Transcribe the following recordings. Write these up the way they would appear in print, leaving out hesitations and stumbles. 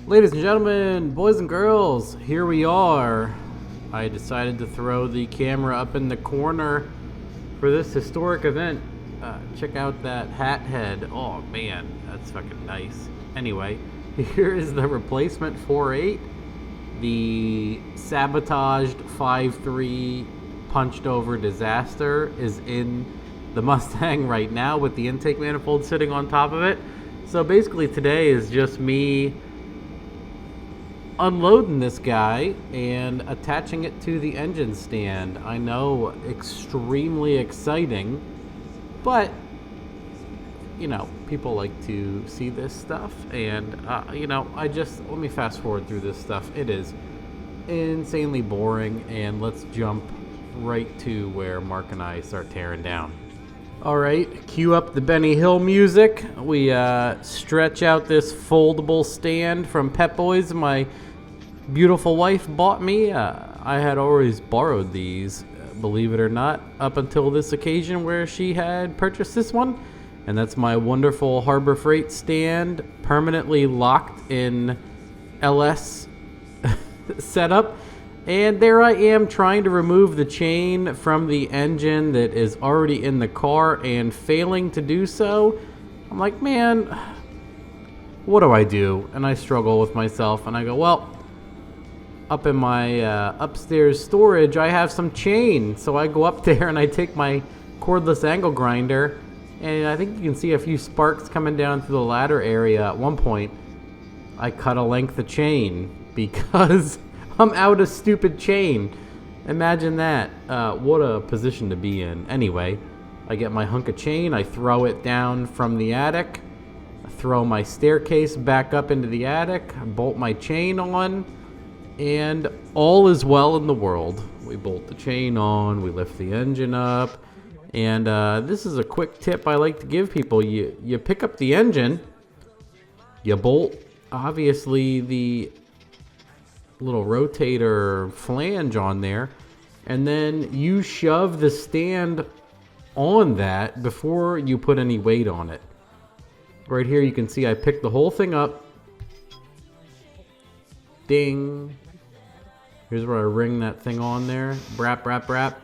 Ladies and gentlemen, boys and girls, here we are. I decided to throw the camera up in the corner for this historic event. Check out that hat head. Oh man, that's fucking nice. Anyway, here is the replacement 4.8. The sabotaged 5.3 punched over disaster is in the Mustang right now with the intake manifold sitting on top of it. So basically today is just me unloading this guy and attaching it to the engine stand. I know, extremely exciting, but you know, people like to see this stuff, and you know, let me fast forward through this stuff. It is insanely boring, and let's jump right to where Mark and I start tearing down. All right, cue up the Benny Hill music. We stretch out this foldable stand from Pep Boys. My beautiful wife bought me. I had always borrowed these, believe it or not, up until this occasion where she had purchased this one. And that's my wonderful Harbor Freight stand, permanently locked in LS setup. And there I am trying to remove the chain from the engine that is already in the car and failing to do so. I'm like, man, what do I do? And I struggle with myself and I go, well, up in my upstairs storage, I have some chain. So I go up there and I take my cordless angle grinder, and I think you can see a few sparks coming down through the ladder area. At one point, I cut a length of chain because I'm out of stupid chain. Imagine that. What a position to be in. Anyway, I get my hunk of chain, I throw it down from the attic, I throw my staircase back up into the attic, I bolt my chain on, and all is well in the world. We bolt the chain on, we lift the engine up, and this is a quick tip I like to give people. You pick up the engine, you bolt, obviously, the little rotator flange on there, and then you shove the stand on that before you put any weight on it. Right here you can see I picked the whole thing up. Ding. Here's where I ring that thing on there. Brap, brap, brap.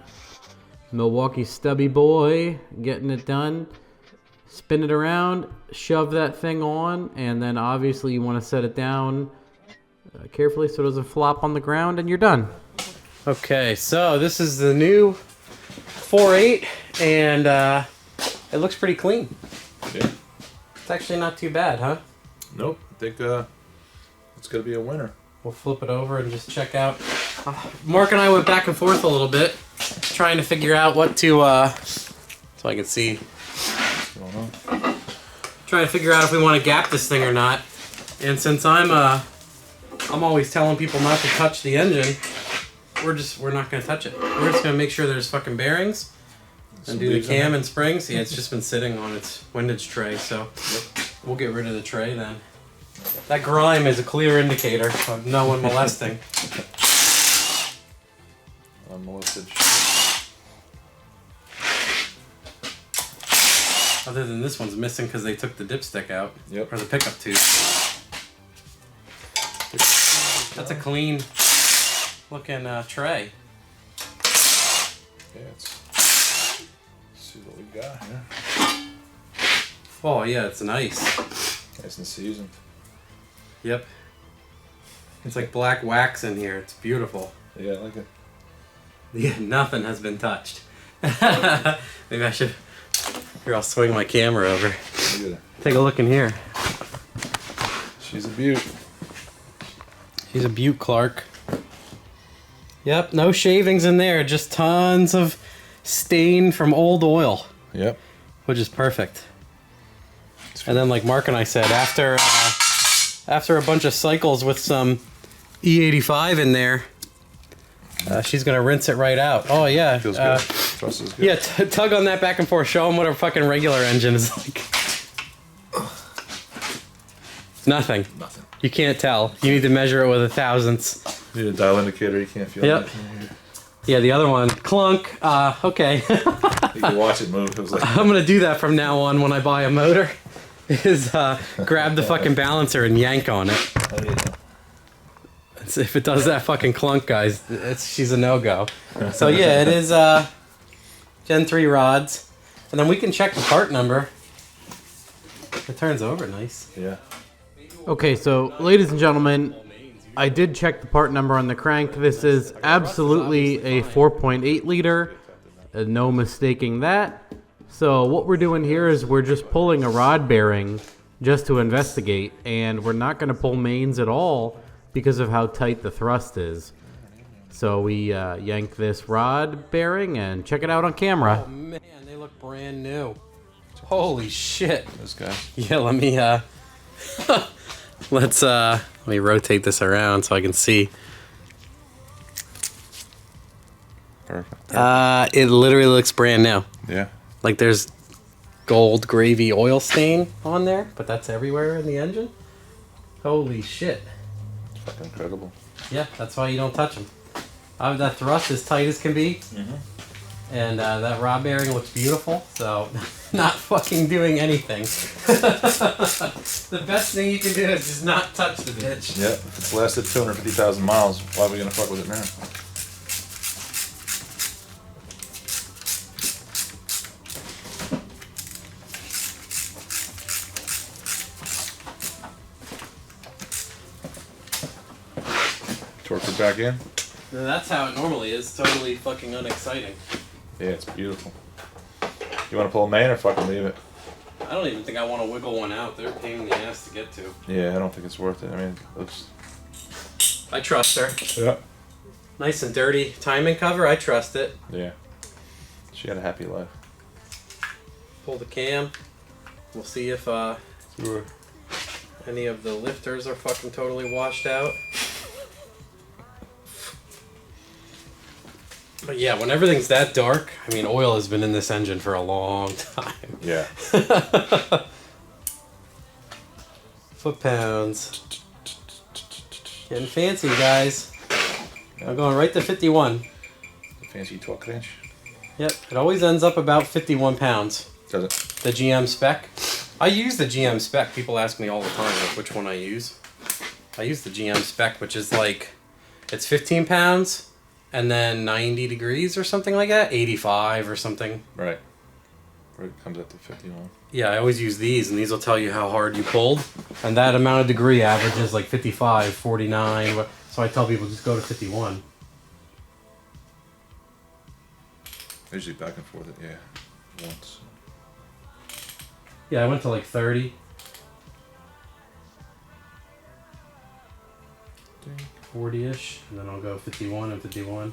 Milwaukee stubby boy, getting it done. Spin it around, shove that thing on, and then obviously you want to set it down carefully so it doesn't flop on the ground, and you're done. Okay, so this is the new 4.8, and it looks pretty clean. Yeah. It's actually not too bad, huh? Nope. I think it's going to be a winner. We'll flip it over and just check out. Mark and I went back and forth a little bit, trying to figure out what to, so I can see. What's going on? Trying to figure out if we want to gap this thing or not. And since I'm always telling people not to touch the engine, we're not going to touch it. We're just going to make sure there's fucking bearings and do the cam and springs. Yeah, it's just been sitting on its windage tray, so we'll get rid of the tray then. That grime is a clear indicator of no one molesting. Unmolested. Other than this one's missing because they took the dipstick out. Yep. Or the pickup tube. That's a clean looking tray. Yeah, let's see what we got here. Oh yeah, it's nice. Nice and seasoned. Yep. It's like black wax in here. It's beautiful. Yeah, I like it. Yeah, nothing has been touched. Maybe I should... Here, I'll swing my camera over. Look at her. Take a look in here. She's a beaut. She's a beaut, Clark. Yep, no shavings in there. Just tons of stain from old oil. Yep. Which is perfect. And then, like Mark and I said, after a bunch of cycles with some E85 in there, she's gonna rinse it right out. Oh yeah. Feels good. Trust is good. Yeah, tug on that back and forth. Show them what a fucking regular engine is like. Nothing. Nothing. You can't tell. You need to measure it with a thousandths. You need a dial indicator. You can't feel Yep. it. Yeah, the other one, clunk. Okay. You can watch it move. It was like, I'm gonna do that from now on when I buy a motor. Is grab the fucking balancer and yank on it. There you go. If it does that fucking clunk, guys, she's a no-go. So yeah, it is Gen 3 rods. And then we can check the part number. It turns over nice. Yeah. Okay, so ladies and gentlemen, I did check the part number on the crank. This is absolutely a 4.8 liter. No mistaking that. So what we're doing here is we're just pulling a rod bearing just to investigate, and we're not going to pull mains at all because of how tight the thrust is. So we yank this rod bearing and check it out on camera. Oh man, they look brand new. Holy shit. This guy. Yeah, let me let me rotate this around so I can see. Perfect. It literally looks brand new. Yeah. Like there's gold gravy oil stain on there, but that's everywhere in the engine. Holy shit. It's fucking incredible. Yeah, that's why you don't touch them. That thrust is tight as can be. Mm-hmm. And that rod bearing looks beautiful, so not fucking doing anything. The best thing you can do is just not touch the bitch. Yeah, if it's lasted 250,000 miles, why are we gonna fuck with it now? Torque it back in. That's how it normally is. Totally fucking unexciting. Yeah, it's beautiful. You want to pull a main or fucking leave it? I don't even think I want to wiggle one out. They're a pain in the ass to get to. Yeah, I don't think it's worth it. I mean, it looks. I trust her. Yeah. Nice and dirty timing cover. I trust it. Yeah. She had a happy life. Pull the cam. We'll see if Sure. any of the lifters are fucking totally washed out. But yeah, when everything's that dark, I mean, oil has been in this engine for a long time. Yeah. Foot-pounds. Getting fancy, guys. I'm going right to 51. Fancy torque wrench. Yep, it always ends up about 51 pounds. Does it? The GM spec. I use the GM spec. People ask me all the time like, which one I use. I use the GM spec, which is like, it's 15 pounds and then 90 degrees or something like that. 85 or something. Right. Where it comes up to 51. Yeah, I always use these, and these will tell you how hard you pulled. And that amount of degree averages like 55, 49. So I tell people just go to 51. Usually back and forth, yeah. Once. Yeah, I went to like 30. 40-ish, and then I'll go 51 and 51.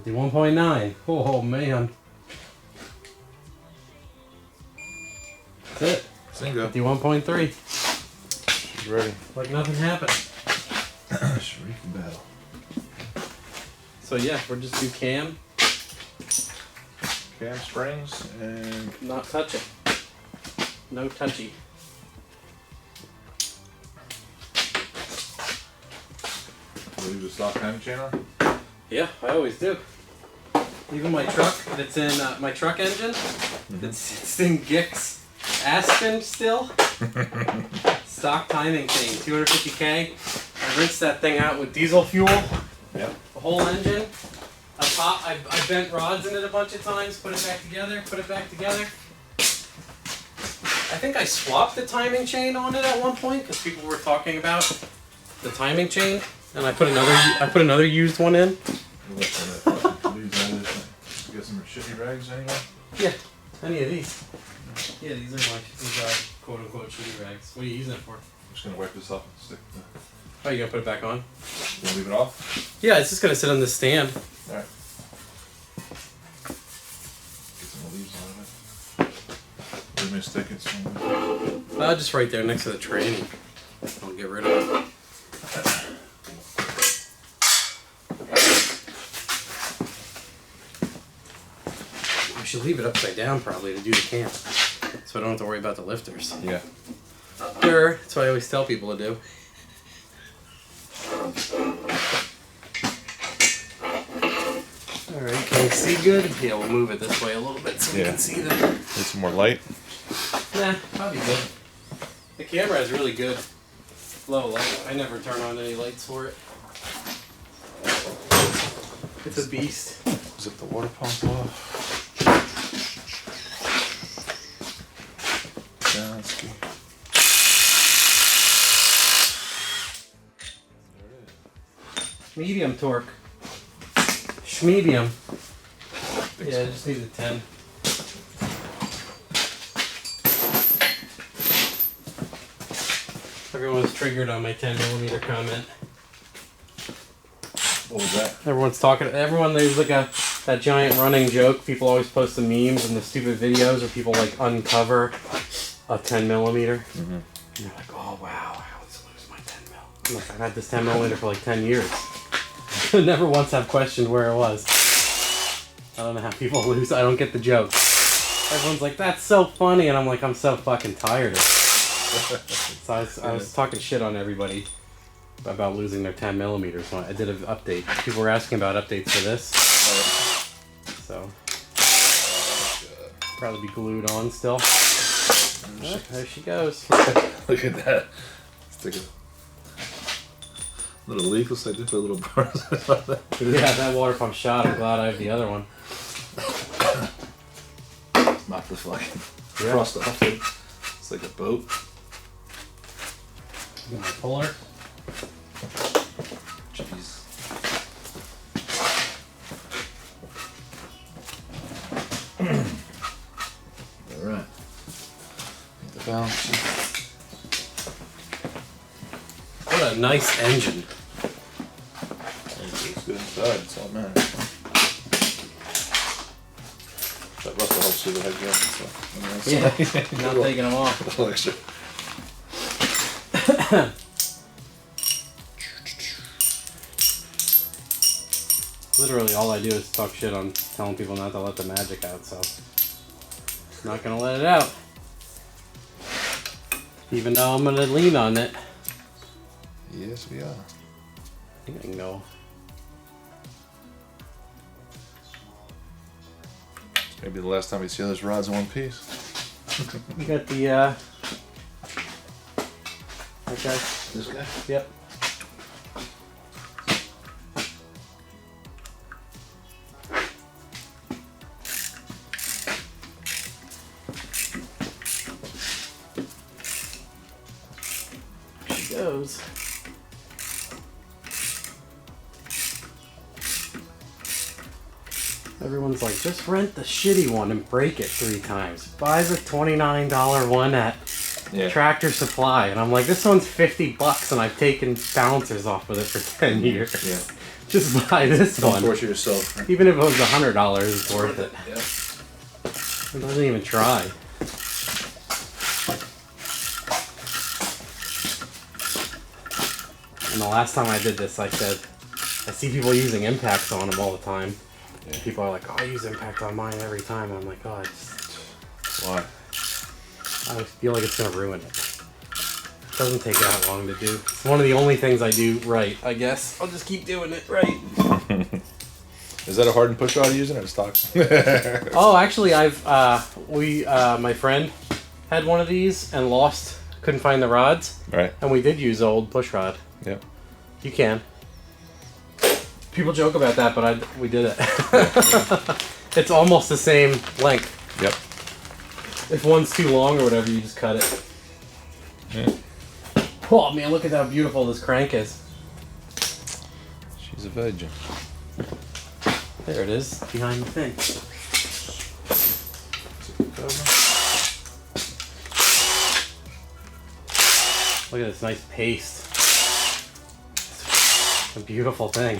$51.9. Oh man. That's it. Singo. 51.3. She's ready. Like nothing happened. Shuriken battle. So yeah, we'll just do cam, Cam springs and not touch it. No touchy. leave the stock timing chain on. Yeah, I always do. Even my truck, that's in my truck engine, it's in Gix Aspen still. Stock timing chain, 250K. I rinsed that thing out with diesel fuel. Yep. The whole engine. I bent rods in it a bunch of times, put it back together, put it back together. I think I swapped the timing chain on it at one point because people were talking about the timing chain, and I put another used one in. You get some shitty rags anyway? Yeah, any of these. Yeah, these are quote unquote shitty rags. What are you using it for? I'm just gonna wipe this off and stick the. Oh, you gonna put it back on? You wanna leave it off? Yeah, it's just gonna sit on the stand. Alright. Get some leaves out of it. Leave me stick it somewhere. Just right there next to the train. I'll get rid of it. I should leave it upside down probably to do the cam, so I don't have to worry about the lifters. Yeah. Sure, that's what I always tell people to do. Alright, can you see good? Yeah, we'll move it this way a little bit so we Yeah. can see them. Need some more light? Nah, probably good. The camera has really good low light. I never turn on any lights for it. It's a beast. Zip the water pump off. That's good. Medium torque. Schmedium. Yeah, I just need a 10. Everyone's triggered on my 10mm comment. What was that? Everyone's talking. There's like that giant running joke. People always post the memes and the stupid videos where people like uncover a 10mm. Mm-hmm. And they're like, oh wow, I always lose my 10mm. I'm like, I've had this 10mm for like 10 years. Never once have questioned where it was. I don't know how people lose. I don't get the joke. Everyone's like, that's so funny, and I'm like, I'm so fucking tired of it. So I was talking shit on everybody about losing their 10mm when I did an update. People were asking about updates for this. So probably be glued on still. Oh, there she goes. Look at that. It's like a little leak. Looks like they put a little bars. Yeah, that water pump shot. I'm glad I have the other one. Knock the fucking Yeah. frost off it. It's like a boat. Get my puller. Jeez. Alright. The balance sheet. What a nice engine. It's good inside, it's all that matters. That rust will help see the head gasket, so. Yeah, not taking them off. A little extra. Literally, all I do is talk shit on telling people not to let the magic out, so not gonna let it out. Even though I'm gonna lean on it. Yes, we are. I think I can go. Maybe the last time we see those rods in one piece. You got the, that guy? This guy? Yep. There she goes. Everyone's like, just rent the shitty one and break it 3 times. Buy the $29 one at Tractor Supply. And I'm like, this one's $50 and I've taken balancers off with it for 10 years. Yeah. Just buy this Don't one. torture yourself. Even if it was $100, it's worth it. Yeah. It doesn't even try. And the last time I did this, I said, I see people using impacts on them all the time. Yeah. People are like, oh, I use impact on mine every time. And I'm like, oh, Why? I feel like it's going to ruin it. It doesn't take that long to do. It's one of the only things I do right, I guess. I'll just keep doing it right. Is that a hardened push rod you're using or a stock? Oh, actually, my friend had one of these and lost, couldn't find the rods. Right. And we did use old push rod. Yeah. You can. People joke about that, but we did it. It's almost the same length. Yep. If one's too long or whatever, you just cut it. Yeah. Oh man, look at how beautiful this crank is. She's a virgin. There it is, behind the thing. Look at this nice paste. It's a beautiful thing.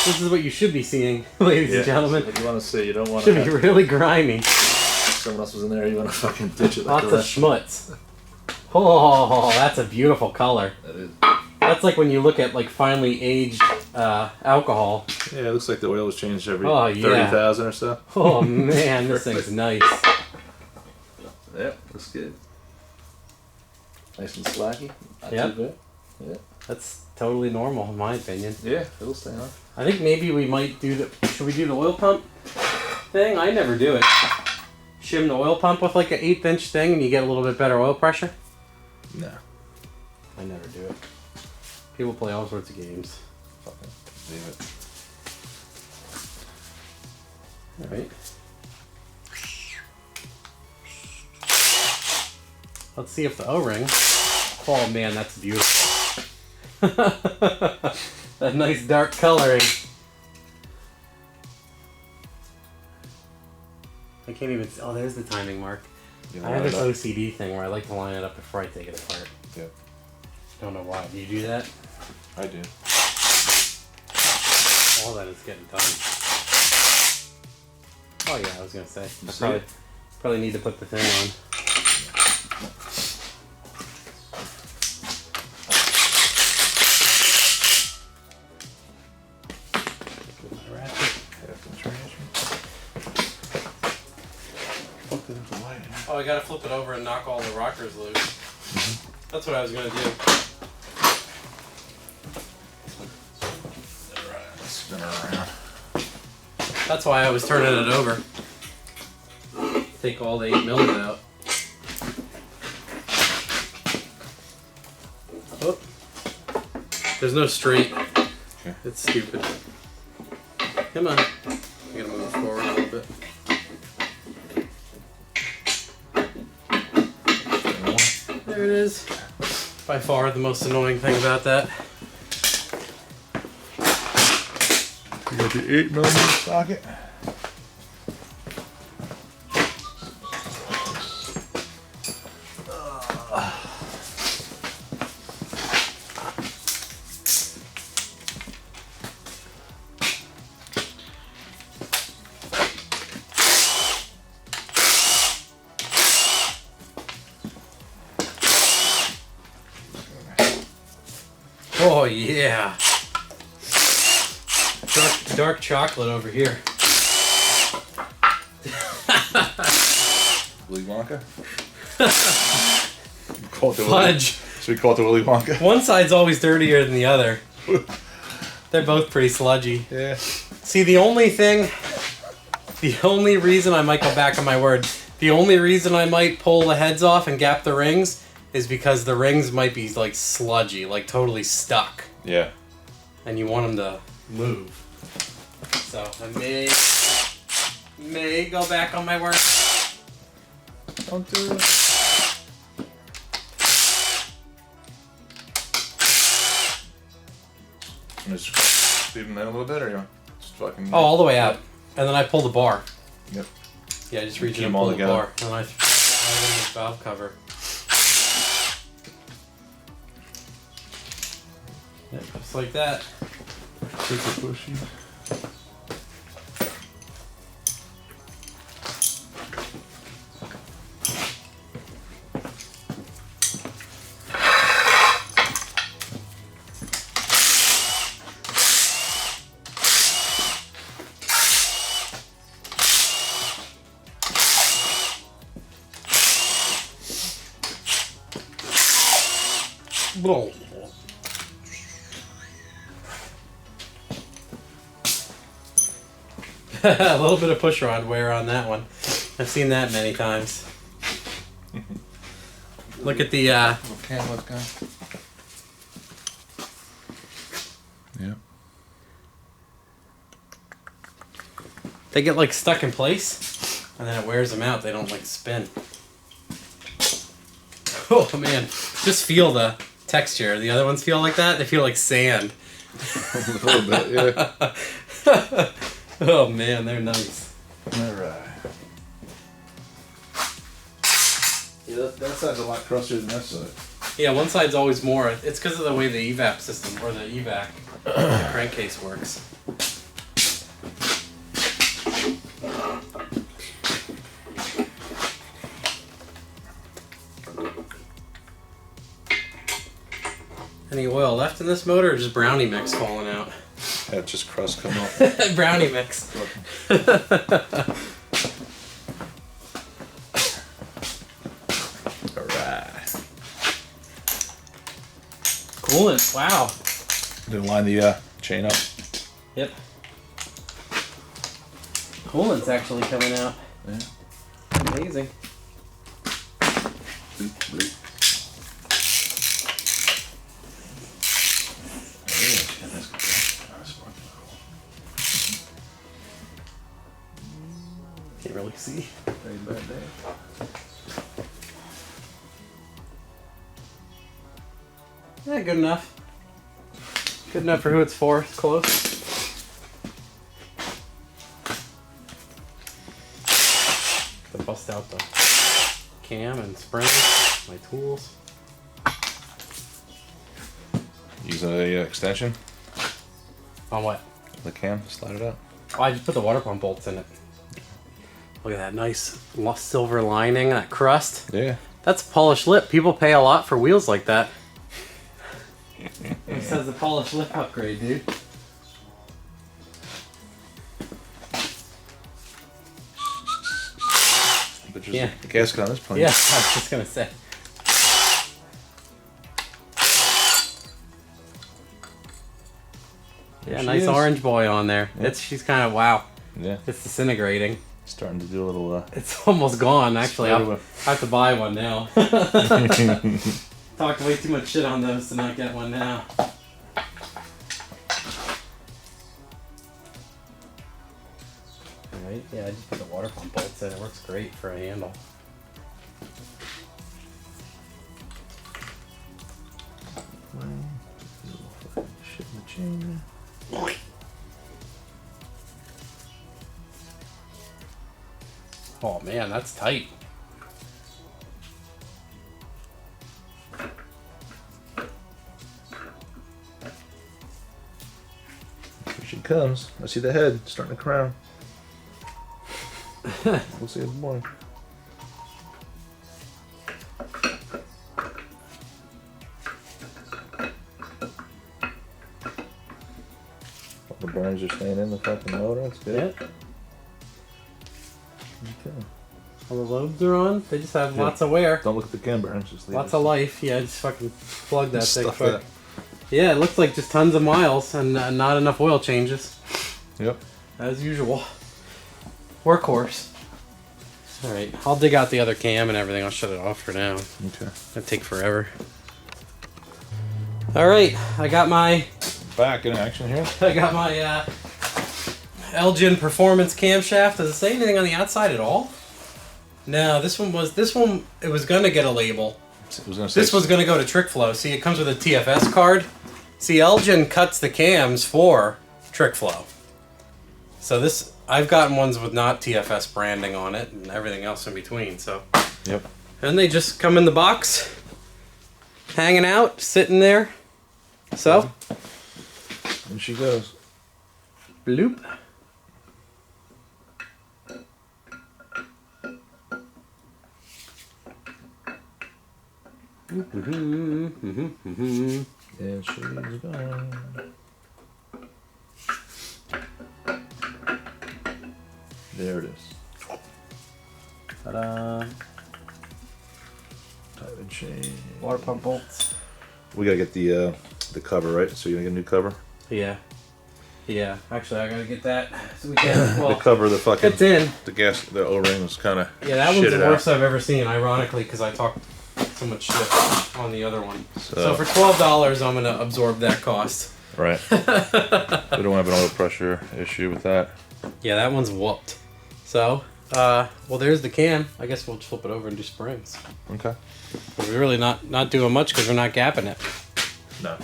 This is what you should be seeing, ladies and gentlemen. What you want to see, you don't want Should be really grimy. someone else was in there, you want to fucking ditch it like Lots of schmutz. Oh, that's a beautiful color. That is. That's like when you look at like finely aged alcohol. Yeah, it looks like the oil was changed every Oh, yeah. 30,000 or so. Oh man, this thing's nice. Yep, looks good. Nice and slacky. Not Yep. too bad. Yeah. That's totally normal in my opinion. Yeah, it'll stay on. I think maybe we might do the. Should we do the oil pump thing? I never do it. shim the oil pump with like an 1/8 inch thing and you get a little bit better oil pressure? No. I never do it. People play all sorts of games. Fucking leave it. Alright. Let's see if the O-ring... Oh man, that's beautiful. That nice dark coloring. I can't even... Oh, there's the timing mark. I have this OCD thing where I like to line it up before I take it apart. Yep. Don't know why. Do you do that? I do. All that is getting done. Oh yeah, I was gonna say. Probably need to put the thing on. Oh, I gotta flip it over and knock all the rockers loose. Mm-hmm. That's what I was gonna do. Alright, spin her around. That's why I was turning it over. Take all the 8 mils out. Oh. There's no straight. Okay. It's stupid. Come on. I gotta move forward a little bit. There it is. By far the most annoying thing about that. You got the 8mm socket. Oh yeah. Dark chocolate over here. Willy Wonka? Fudge. So we call it the Willy Wonka? One side's always dirtier than the other. They're both pretty sludgy. Yeah. See, the only reason I might go back on my word, the only reason I might pull the heads off and gap the rings is because the rings might be like sludgy, like totally stuck. Yeah. And you want them to move. So I may go back on my word. Don't do it. Just leave them in a little bit, or you just fucking... Oh, all the way out. And then I pull the bar. Yep. Yeah, I just reach Keep in and them all pull the together. bar. And then I in the valve cover. Yeah, just like that. Super pushy. Whoa. A little bit of push rod wear on that one. I've seen that many times. Look at the Little camera's gone. Yeah. they get like stuck in place and then it wears them out. They don't like spin. Oh man, just feel the texture. The other ones feel like that. They feel like sand. A little bit, yeah. Oh man, they're nice. Alright. Yeah, that side's a lot crustier than that side. Yeah, one side's always more. It's because of the way the evap system or the evac the crankcase works. Any oil left in this motor or just brownie mix falling out? Yeah, just crust coming off. Brownie mix. Alright. Coolant, wow. Then line the chain up. Yep. Coolant's actually coming out. Yeah. amazing. Bloop, bloop. Yeah, that's good. Can't really see. Very bad day. Yeah, good enough. Good enough for who it's for. It's close. I bust out the cam and spring, my tools. Use a extension, On what? the cam, slide it out. Oh, I just put the water pump bolts in it. Look at that nice silver lining, that crust. Yeah. That's polished lip. People pay a lot for wheels like that. This has the polished lip upgrade, dude. But there's Yeah. a gasket on this plane. Yeah, I was just gonna say. There Yeah, she nice is. orange boy on there. Yeah. She's kind of wow. Yeah. It's disintegrating. Starting to do a little. It's almost gone. Actually, Spread I have to buy one now. Talked way too much shit on those to not get one now. Alright, yeah, I just put the water pump bolts in. It works great for a handle. Shit in the chain. Oh man, that's tight. Here she comes. I see the head starting to crown. We'll see in the morning. All the burns are staying in the fucking motor. That's good. Yeah. Okay. All the lobes are on. They just have Yeah. lots of wear. Don't look at the cam burns. Just leave Lots it. of life. Yeah, just fucking plug that thing Stuff quick. that. Yeah, it looks like just tons of miles and not enough oil changes. Yep. As usual. Workhorse. Alright, I'll dig out the other cam and everything. I'll shut it off for now. Okay. It'll take forever. Alright, I got my Back in action here. Elgin Performance Camshaft. Does it say anything on the outside at all? No, this one, it was gonna get a label. It was gonna say This was gonna go to Trick Flow. See, it comes with a TFS card. See, Elgin cuts the cams for Trick Flow. So this, I've gotten ones with not TFS branding on it and everything else in between, so. Yep. And they just come in the box, hanging out, sitting there. So, And she goes. bloop. And she's gone. There it is. Ta-da. Type and chain. Water pump bolts. We gotta get the cover, right? So you're gonna get a new cover? Yeah. Yeah, actually I gotta get that so we can, well, The cover, the fucking it's in. the O-ring was kind of Yeah, that one's the worst I've ever seen, ironically, because I talked so much shit on the other one. So for $12, I'm gonna absorb that cost. Right. We don't have an oil pressure issue with that. Yeah, that one's whooped. So, well, there's the cam. I guess we'll just flip it over and do springs. Okay. But we're really not doing much because we're not gapping it. No.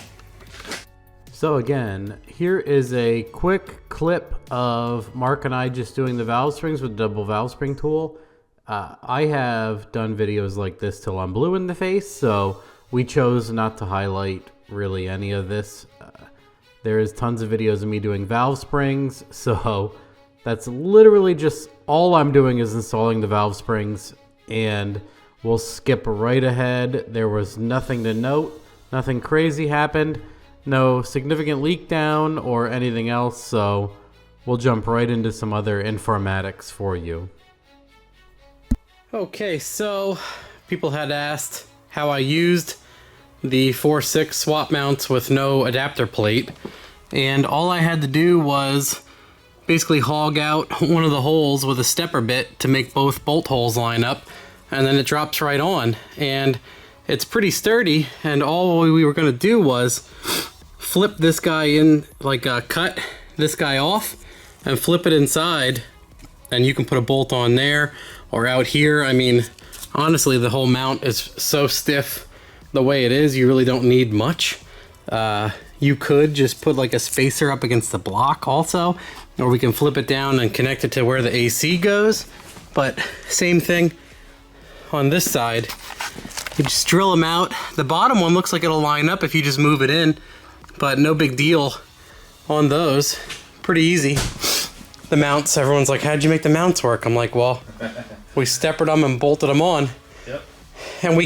So again, here is a quick clip of Mark and I just doing the valve springs with the double valve spring tool. I have done videos like this till I'm blue in the face, so we chose not to highlight really any of this. There is tons of videos of me doing valve springs, so that's literally just all I'm doing is installing the valve springs, and we'll skip right ahead. There was nothing to note, nothing crazy happened. No significant leak down or anything else, so we'll jump right into some other informatics for you. Okay, so people had asked how I used the 4.6 swap mounts with no adapter plate, and all I had to do was basically hog out one of the holes with a stepper bit to make both bolt holes line up, and then it drops right on. And it's pretty sturdy, and all we were going to do was flip this guy in, like cut this guy off and flip it inside, and you can put a bolt on there or out here. I mean, honestly, the whole mount is so stiff the way it is, you really don't need much. You could just put like a spacer up against the block also, or we can flip it down and connect it to where the AC goes. But same thing on this side. You just drill them out. The bottom one looks like it'll line up if you just move it in, but no big deal on those. Pretty easy. The mounts, everyone's like, how'd you make the mounts work? I'm like, well, we steppered them and bolted them on. Yep. And we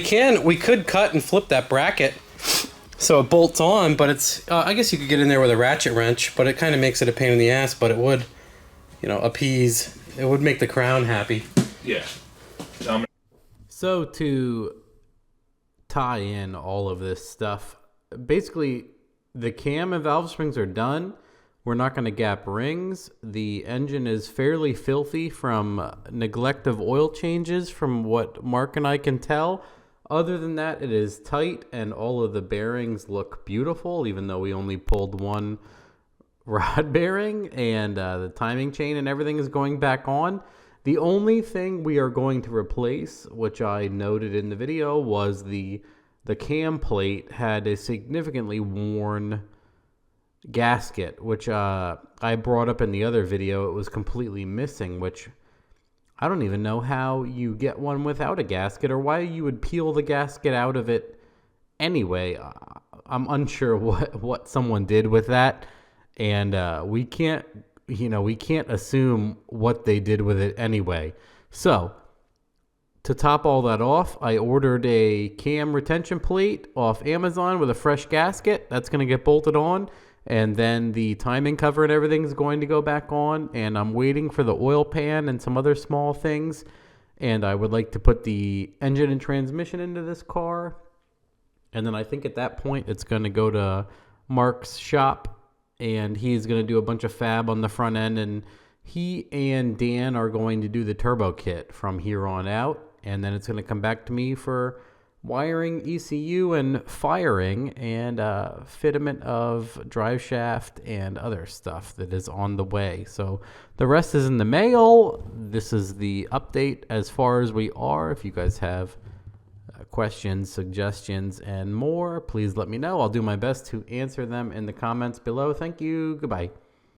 could cut and flip that bracket so it bolts on, but it's, I guess you could get in there with a ratchet wrench, but it kind of makes it a pain in the ass, but it would, you know, appease, it would make the crown happy. Yeah. So to tie in all of this stuff, basically the cam and valve springs are done. We're not going to gap rings. The engine is fairly filthy from neglect of oil changes from what Mark and I can tell. Other than that, it is tight and all of the bearings look beautiful, even though we only pulled one rod bearing, and the timing chain and everything is going back on. The only thing we are going to replace, which I noted in the video, was the cam plate had a significantly worn gasket, which I brought up in the other video. It was completely missing, which I don't even know how you get one without a gasket, or why you would peel the gasket out of it anyway. I'm unsure what someone did with that, and we can't assume what they did with it anyway. So to top all that off, I ordered a cam retention plate off Amazon with a fresh gasket. That's going to get bolted on, and then the timing cover and everything is going to go back on, and I'm waiting for the oil pan and some other small things, and I would like to put the engine and transmission into this car, and then I think at that point it's going to go to Mark's shop, and he's going to do a bunch of fab on the front end, and he and Dan are going to do the turbo kit from here on out, and then it's going to come back to me for wiring, ECU, and firing, and fitment of drive shaft and other stuff that is on the way. So the rest is in the mail. This is the update as far as we are. If you guys have questions, suggestions, and more, please let me know. I'll do my best to answer them in the comments below. Thank you. Goodbye.